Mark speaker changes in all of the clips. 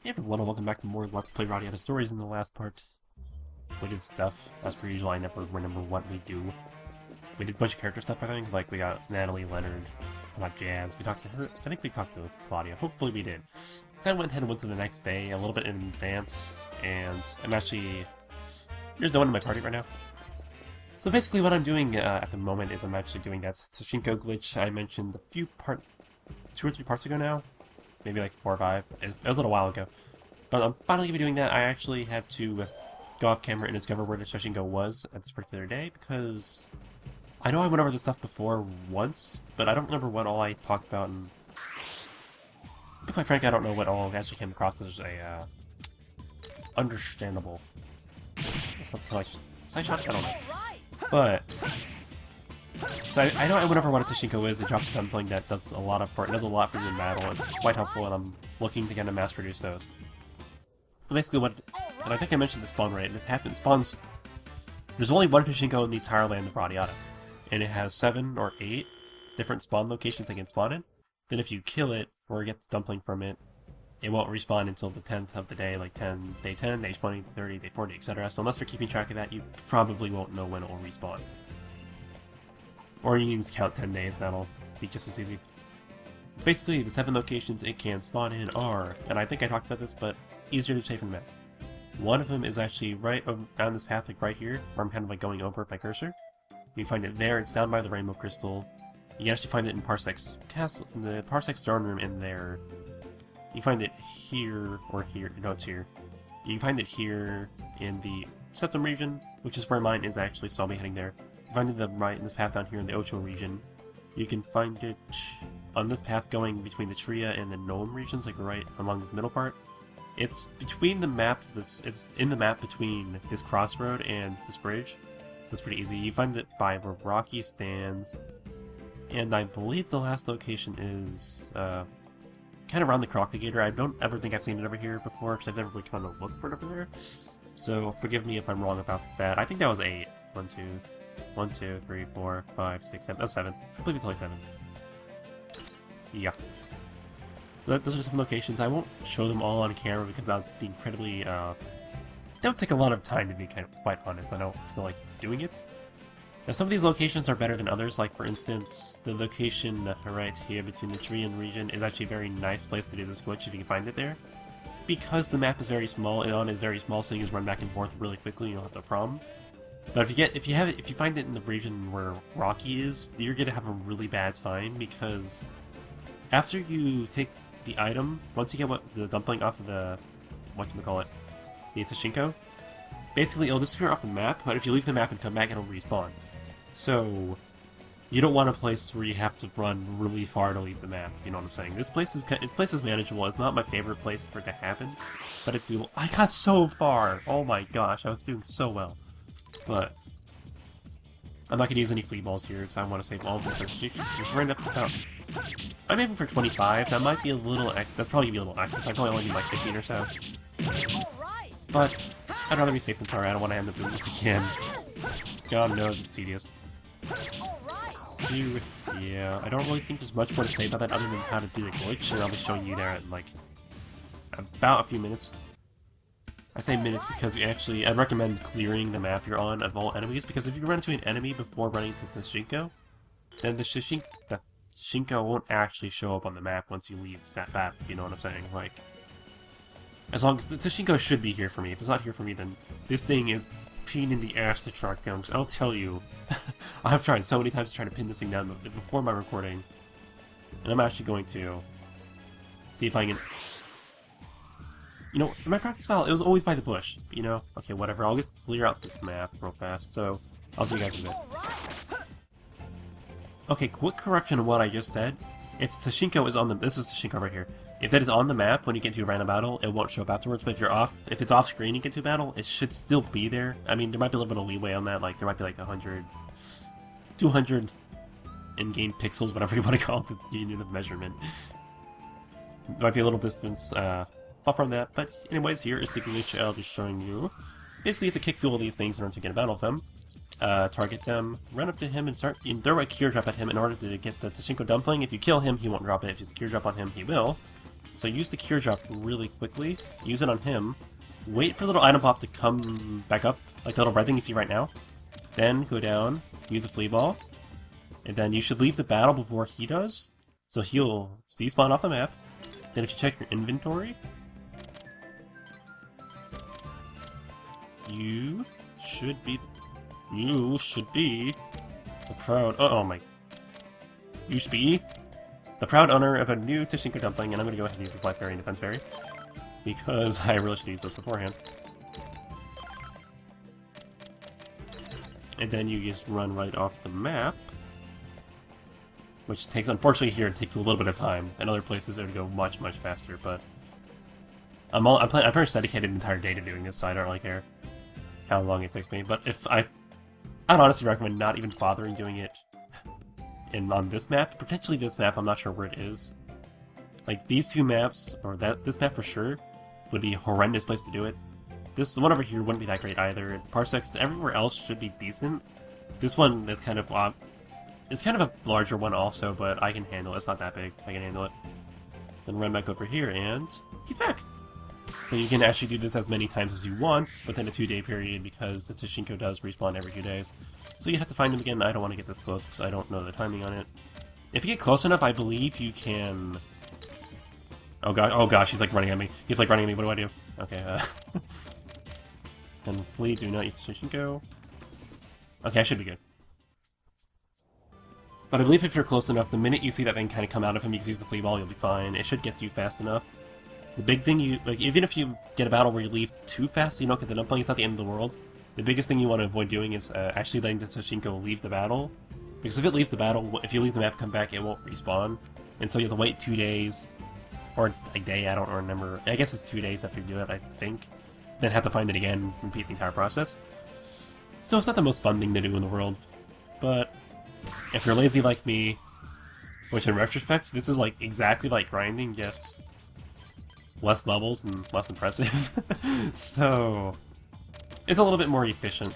Speaker 1: Hey everyone, and welcome back to more Let's Play Radiata stories. In the last part, we did stuff. As per usual, I never remember what we do. We did a bunch of character stuff, I think. Like, we got Natalie, Leonard, not Jazz. We talked to her. I think we talked to Claudia. Hopefully we did. So I went ahead and went to the next day, a little bit in advance, and I'm actually... There's no one in my party right now. So basically what I'm doing at the moment is I'm actually doing that Tushinko glitch I mentioned a few 2 or 3 parts ago now. Maybe like 4 or 5. It was a little while ago. But I'm finally going to be doing that. I actually had to go off camera and discover where the Tushinko was at this particular day, because I know I went over this stuff before once, but I don't remember what all I talked about, and to be quite frank, I don't know what all actually came across as a understandable. Something like side shot? I don't know. But so I know I went over what a Tushinko is. It drops a Dumpling that does a lot for you in battle. It's quite helpful, and I'm looking to kind of mass produce those. But basically, and I think I mentioned the spawn rate. It spawns. There's only one Tushinko in the entire land of Radiata, and it has 7 or 8 different spawn locations they can spawn in. Then if you kill it or get the Dumpling from it, it won't respawn until the 10th of the day, like day 10, day 20, 30, day 40, etc. So unless you're keeping track of that, you probably won't know when it will respawn. Or you can just count 10 days, that'll be just as easy. Basically, the 7 locations it can spawn in are, and I think I talked about this, but easier to say from the map. One of them is actually right down this path, like right here, where I'm kind of like going over with my cursor. You can find it there, it's down by the Rainbow Crystal. You can actually find it in Parsek's castle, in the Parsek's throne room in there. You can find it here, or here, no, it's here. You can find it here in the Septum region, which is where mine is actually, so I'll be heading there. You find it in this path down here in the Ocho region. You can find it on this path going between the Tria and the Gnome regions, like right along this middle part. It's between the map, it's in the map between this crossroad and this bridge, so it's pretty easy. You find it by where Rocky stands, and I believe the last location is kind of around the Crocagator. I don't ever think I've seen it over here before, because I've never really come to look for it over there. So forgive me if I'm wrong about that. I think that was 8. 1, 2, 3, 4, 5, 6, 7. That's 7. I believe it's only 7. Yeah. So those are some locations. I won't show them all on camera because that would be incredibly, that would take a lot of time, to be quite honest. I don't feel like doing it. Now, some of these locations are better than others. Like, for instance, the location right here between the Trian region is actually a very nice place to do this glitch if you can find it there. Because the map is very small, Ion is very small, so you can just run back and forth really quickly, you'll have no problem. But if you find it in the region where Rocky is, you're gonna have a really bad time, because after you take the item, once you get the Dumpling off of the the Tushinko, basically it'll disappear off the map. But if you leave the map and come back, it'll respawn. So you don't want a place where you have to run really far to leave the map. You know what I'm saying? This place is manageable. It's not my favorite place for it to happen, but it's doable. I got so far. Oh my gosh, I was doing so well. But I'm not going to use any flea balls here because I want to save all of them for right up about... I'm aiming for 25. That might be a little... That's probably going to be a little excess. I probably only need like 15 or so. But I'd rather be safe than sorry. I don't want to end up doing this again. God knows it's tedious. So, yeah, I don't really think there's much more to say about that other than how to do the glitch, and I'll be showing you there in like about a few minutes. I say minutes because I'd recommend clearing the map you're on of all enemies, because if you run into an enemy before running to the Tushinko, then the Tushinko won't actually show up on the map once you leave that battle, you know what I'm saying? Like, as long as the Tushinko should be here for me. If it's not here for me, then this thing is pain in the ass to track down, because I'll tell you, I've tried so many times to try to pin this thing down before my recording, and I'm actually going to see if I can... You know, in my practice file, it was always by the bush, you know? Okay, whatever, I'll just clear out this map real fast, so I'll see you guys in a bit. Okay, quick correction on what I just said. If Tushinko is on the... This is Tushinko right here. If it is on the map when you get to a random battle, it won't show up afterwards, but if it's off screen and you get to a battle, it should still be there. I mean, there might be a little bit of leeway on that, like, there might be like 100... 200 in-game pixels, whatever you want to call it, the unit of measurement. There might be a little distance, off from that, but anyways, here is the glitch I'll be showing you. Basically, you have to kick through all these things in order to get a battle with them. Target them, run up to him, and throw a cure drop at him in order to get the Tushinko Dumpling. If you kill him, he won't drop it. If you cure drop on him, he will. So use the cure drop really quickly, use it on him, wait for the little item pop to come back up, like the little red thing you see right now. Then go down, use a flea ball, and then you should leave the battle before he does. So he'll despawn off the map. Then if you check your inventory, you should be the proud, you should be the proud owner of a new Tushinko Dumpling, and I'm gonna go ahead and use this Life Berry and Defense Berry, because I really should use those beforehand. And then you just run right off the map, which takes, unfortunately here, it takes a little bit of time. In other places it would go much, much faster, but I'm pretty much dedicated an entire day to doing this, so I don't really care how long it takes me. But if I'd honestly recommend not even bothering doing it on this map. Potentially this map, I'm not sure where it is. Like, these two maps, or this map for sure, would be a horrendous place to do it. This one over here wouldn't be that great either. Parsecs everywhere else should be decent. This one is kind of, it's kind of a larger one also, but I can handle it. It's not that big. I can handle it. Then run back over here, and he's back! So you can actually do this as many times as you want within a 2-day period, because the Tushinko does respawn every 2 days. So you have to find him again. I don't want to get this close because I don't know the timing on it. If you get close enough, I believe you can... Oh gosh, he's like running at me. He's like running at me. What do I do? Okay, And flee, do not use Tushinko. Okay, I should be good. But I believe if you're close enough, the minute you see that thing kind of come out of him, you can use the flea ball, you'll be fine. It should get to you fast enough. The big thing even if you get a battle where you leave too fast so you don't get the dumpling, it's not the end of the world. The biggest thing you want to avoid doing is actually letting the Tushinko leave the battle. Because if it leaves the battle, if you leave the map and come back, it won't respawn. And so you have to wait 2 days, or a day, I don't remember. I guess it's 2 days after you do that, I think. Then have to find it again, repeat the entire process. So it's not the most fun thing to do in the world. But if you're lazy like me, which in retrospect, this is like exactly like grinding, just less levels and less impressive. So it's a little bit more efficient.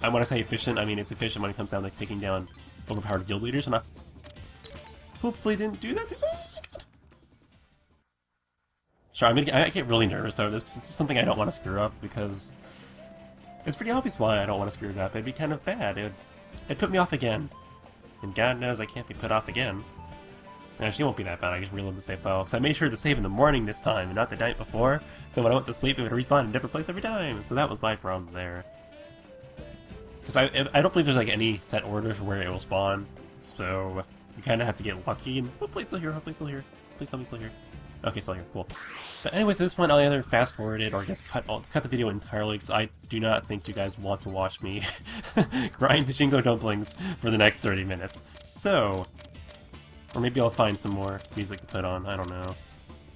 Speaker 1: And when I say efficient, I mean it's efficient when it comes down to taking down overpowered guild leaders, and I hopefully didn't do that too soon. Sure, I get really nervous though. This is something I don't want to screw up, because it's pretty obvious why I don't want to screw it up. It'd be kind of bad. It'd put me off again. And God knows I can't be put off again. Actually, it won't be that bad. I just reload the save file, because I made sure to save in the morning this time, and not the night before. So when I went to sleep, it would respawn in a different place every time. So that was my problem there. Because I don't believe there's like any set order for where it will spawn. So you kind of have to get lucky. And hopefully it's still here. Hopefully it's still here. Please tell me it's still here. Okay, still here. Cool. But anyways, at this point, I'll either fast forward it or just cut the video entirely, because I do not think you guys want to watch me grind Tushinko dumplings for the next 30 minutes. So, or maybe I'll find some more music to put on. I don't know.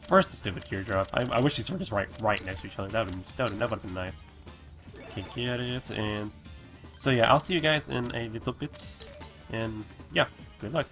Speaker 1: Where's the stupid gear drop? I wish these were just right next to each other. That would have been nice. Okay, get it. And so yeah, I'll see you guys in a little bit. And yeah, good luck.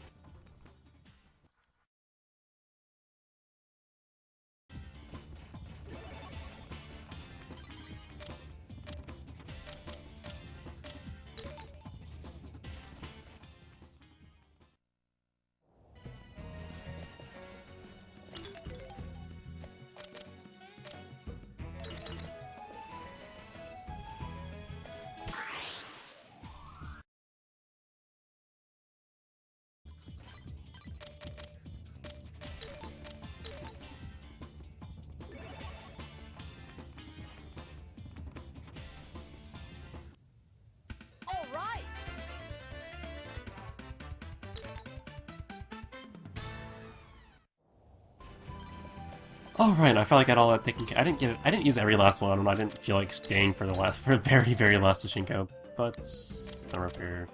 Speaker 1: Alright, I felt like I got all that taken care of. I didn't use every last one, and I didn't feel like staying for the very, very last Tushinko. But somewhere up here.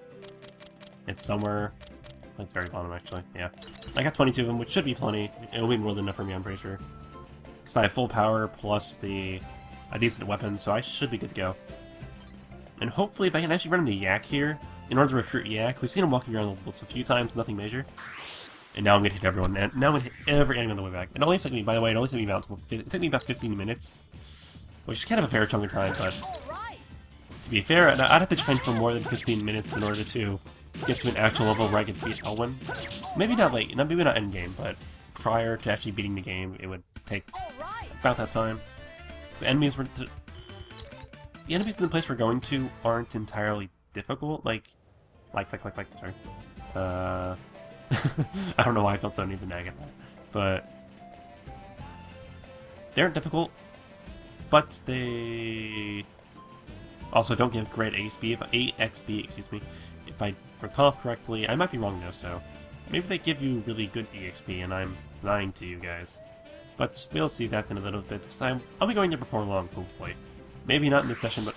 Speaker 1: It's somewhere like very bottom actually, yeah. I got 22 of them, which should be plenty. It'll be more than enough for me, I'm pretty sure. Because I have full power plus a decent weapon, so I should be good to go. And hopefully if I can actually run into Yak here, in order to recruit Yak, we've seen him walking around the levels a few times, nothing major. And now I'm gonna hit everyone. And now I'm gonna hit every enemy on the way back. It only took me, by the way, it took me about 15 minutes, which is kind of a fair chunk of time. But to be fair, I'd have to train for more than 15 minutes in order to get to an actual level where I can beat Elwyn. Maybe not late, maybe not endgame, but prior to actually beating the game, it would take about that time. So the enemies in the place we're going to aren't entirely difficult. Sorry. I don't know why I felt so need to nag at that, but they aren't difficult. But they also don't give great EXP, excuse me. If I recall correctly, I might be wrong though, so maybe they give you really good EXP and I'm lying to you guys. But we'll see that in a little bit, because I'll be going there before long, hopefully. Maybe not in this session, but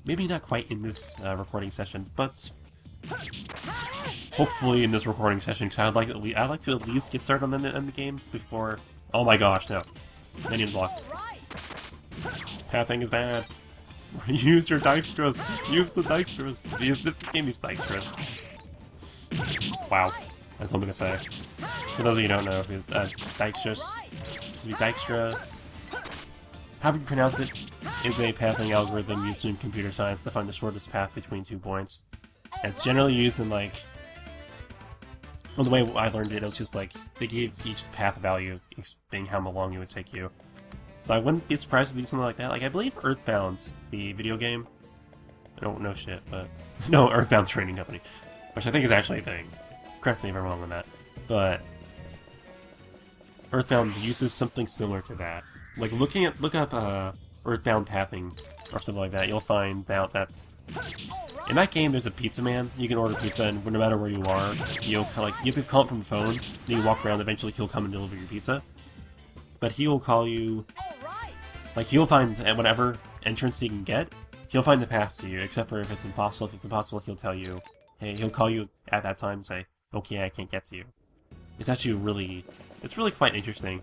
Speaker 1: maybe not quite in this recording session, but hopefully in this recording session, because I'd like to at least get started on the game before. Oh my gosh, no! Minion block. Pathing is bad. Use your Dijkstras! Use the Dijkstras! This game uses Dijkstras. Wow. That's all I'm gonna say. For those of you who don't know, Dijkstra, however you pronounce it, is a pathing algorithm used in computer science to find the shortest path between 2 points. And it's generally used in, like... Well, the way I learned it, it was just like, they gave each path a value, being how long it would take you. So I wouldn't be surprised if they do something like that. Like, I believe Earthbound, the video game... I don't know shit, but... No, Earthbound Training Company. Which I think is actually a thing. Correct me if I'm wrong on that. But... Earthbound uses something similar to that. Like, look up Earthbound pathing, or something like that, you'll find out that... In that game, there's a pizza man. You can order pizza, and no matter where you are, you have to call him from the phone, then you walk around, eventually he'll come and deliver your pizza. But he will call you... Like, he'll find whatever entrance he can get, he'll find the path to you, except for if it's impossible. If it's impossible, he'll tell you... Hey, he'll call you at that time and say, okay, I can't get to you. It's actually really... It's really quite interesting.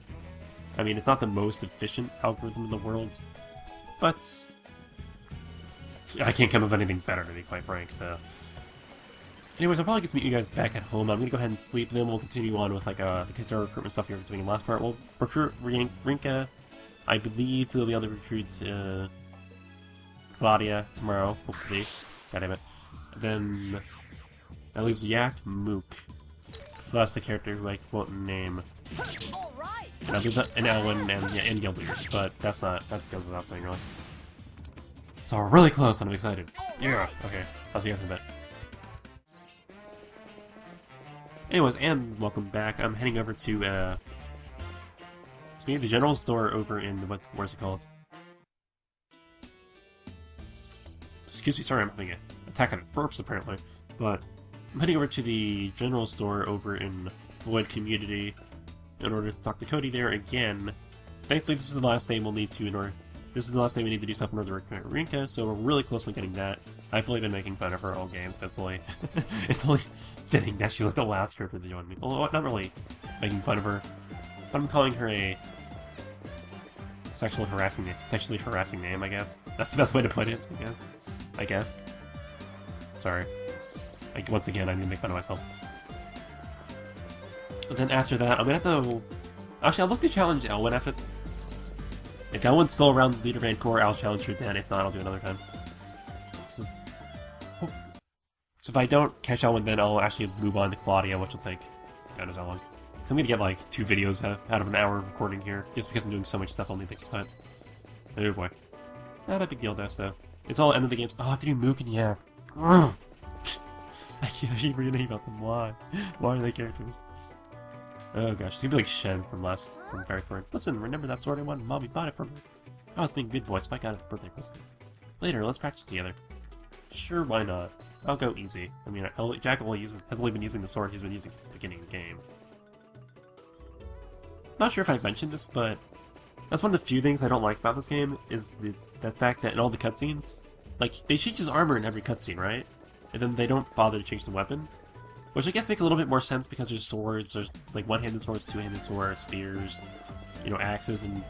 Speaker 1: I mean, it's not the most efficient algorithm in the world, but... I can't come up with anything better, to be quite frank, so... Anyways, I'll probably get to meet you guys back at home. I'm gonna go ahead and sleep, then we'll continue on with, like, the Kijaro recruitment stuff we were doing in the last part. We'll recruit Rinka. I believe we'll be able to recruit, Claudia tomorrow, hopefully. God damn it. And then... That leaves Yak Mook. So that's the character who I won't name. And I believe that, and Ellen and Gilbers, but that goes without saying, really. So we're really close, and I'm excited. Yeah! Okay, I'll see you guys in a bit. Anyways, and welcome back. I'm heading over to, the general store over in, where's it called? Excuse me, sorry, I'm having an attack on burps, apparently. But, I'm heading over to the general store over in Void Community in order to talk to Cody there again. Thankfully, this is the last name we'll need to This is the last thing we need to do stuff in order to recruit Rinka, so we're really close to getting that. I've really been making fun of her all game, so it's only fitting that she's like the last character to join me. Although, not really making fun of her. I'm calling her a sexually harassing name, I guess. That's the best way to put it, I guess. Sorry. Once again, I need to make fun of myself. And then after that, I'm gonna have to... Actually, I'll look to challenge Elwyn after... If Elwyn's still around the Leader Van Core, I'll challenge her then. If not, I'll do it another time. So if I don't catch Elwyn, then I'll actually move on to Claudia, which will take... God knows how long. So I'm gonna get like 2 videos out of an hour of recording here, just because I'm doing so much stuff I'll need to cut. Oh boy. Not a big deal though, so... It's all end of the games. Oh, I have to do Mook and Yak. I keep reading about them. Why? Why are they characters? Oh gosh, it's gonna be like Shen from Fairy Ford. Listen, remember that sword I wanted? Mommy bought it for me. I was being good boy, so I got his birthday present. Later, let's practice together. Sure, why not? I'll go easy. I mean, Jack has only been using the sword he's been using since the beginning of the game. Not sure if I've mentioned this, but that's one of the few things I don't like about this game, is the fact that in all the cutscenes, like, they change his armor in every cutscene, right? And then they don't bother to change the weapon. Which I guess makes a little bit more sense because there's swords, there's like one-handed swords, two-handed swords, spears, axes, and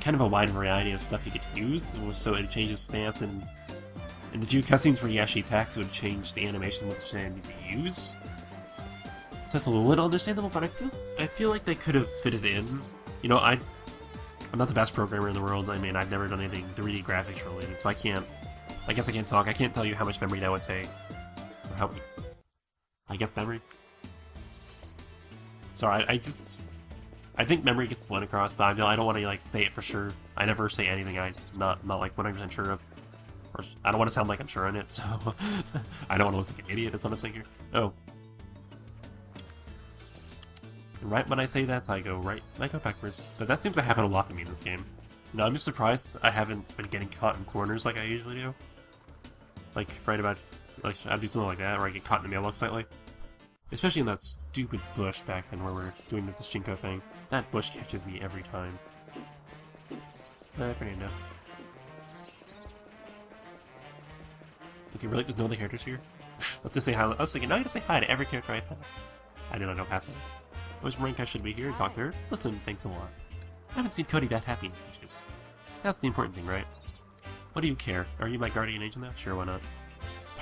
Speaker 1: kind of a wide variety of stuff you could use, so it changes stance, and in the few cutscenes where he actually attacks, it would change the animation which they need to use. So it's a little understandable, but I feel like they could have fitted in. I'm not the best programmer in the world. I mean, I've never done anything 3D graphics related, so I guess I can't talk. I can't tell you how much memory that would take, or how... I guess memory. Sorry, I think memory gets split across, but I don't want to like say it for sure. I never say anything I'm not like 100% sure of. Or I don't want to sound like I'm sure on it, so I don't want to look like an idiot. That's what I'm saying here. Oh, right when I say that, I go backwards. But that seems to happen a lot to me in this game. No, I'm just surprised I haven't been getting caught in corners like I usually do. Like right about like I do something like that, where I get caught in the mailbox slightly. Especially in that stupid bush back then where we're doing the Tushinko thing. That bush catches me every time. Pretty enough. Okay, really? There's no other characters here? Let's just say hi. I was thinking, now you have to say hi to every character I pass. I did not know pass it. Which rank I should be here? Talk to her? Listen, thanks a lot. I haven't seen Cody that happy in ages. That's the important thing, right? What do you care? Are you my guardian angel now? Sure, why not?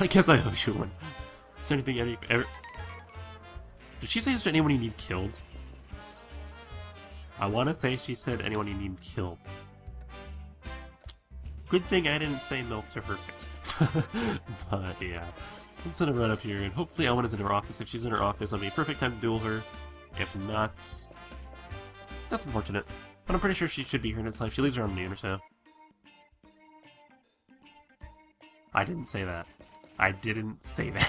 Speaker 1: I guess I owe you one. Is there anything ever... Did she say is there anyone you need killed? I want to say she said anyone you need killed. Good thing I didn't say no to her face. But yeah. So I'm just gonna run up here and hopefully Elwyn is in her office. If she's in her office, it'll be a perfect time to duel her. If not... That's unfortunate. But I'm pretty sure she should be here next time. She leaves around noon or so. I didn't say that. I didn't say that.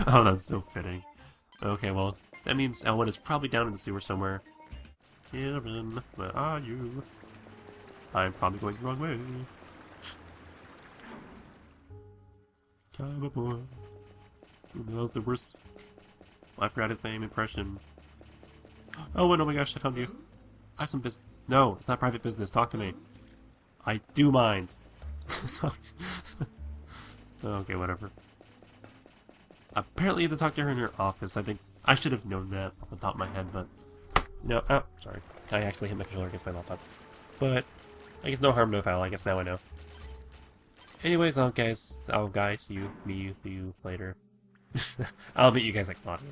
Speaker 1: Oh, that's so fitting. Okay, well, that means Elwyn is probably down in the sewer somewhere. Elwyn, where are you? I'm probably going the wrong way. Come aboard. That was the worst... I forgot his name, impression. Elwyn, oh my gosh, I found you. I have some business. No, it's not private business. Talk to me. I do mind. Okay, whatever. Apparently you have to talk to her in her office. I think I should have known that off the top of my head, but... No, oh, sorry. I actually hit my controller against my laptop. But, I guess no harm, no foul. I guess now I know. Anyways, I'll see you later. I'll meet you guys like Claudia.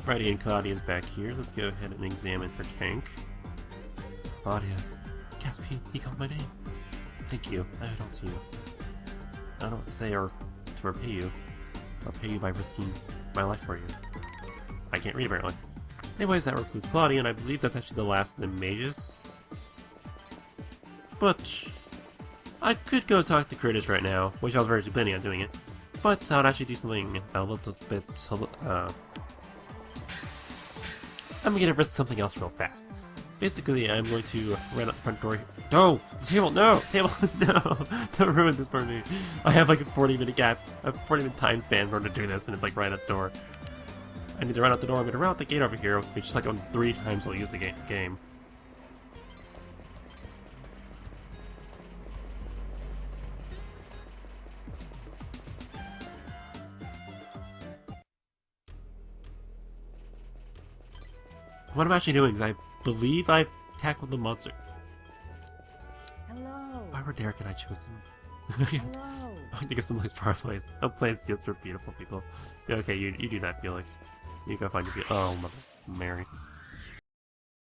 Speaker 1: Friday and Claudia's back here. Let's go ahead and examine her tank. Claudia. Gaspy, he called my name. Thank you. I owe it all to you. I don't know what to say or to repay you. I'll pay you by risking my life for you. I can't read apparently. Anyways, that recruits Claudia, and I believe that's actually the last of the mages. But I could go talk to Curtis right now, which I was very planning on doing it. But I would actually do something a little bit, I'm gonna risk something else real fast. Basically, I'm going to run out the front door. No! Table! No! Table! No! Don't ruin this for me. I have like a 40-minute gap, a 40-minute time span for him to do this, and it's like right at the door. I need to run out the door. I'm going to run out the gate over here, which is like on 3 times I'll use the game. What I'm actually doing is I believe I've tackled the monster.
Speaker 2: Hello.
Speaker 1: Why were Derek and I chosen?
Speaker 2: Hello.
Speaker 1: I think of someplace far place. No place just for beautiful people. Yeah, okay, you do that, Felix. You go find your Oh, Mother Mary.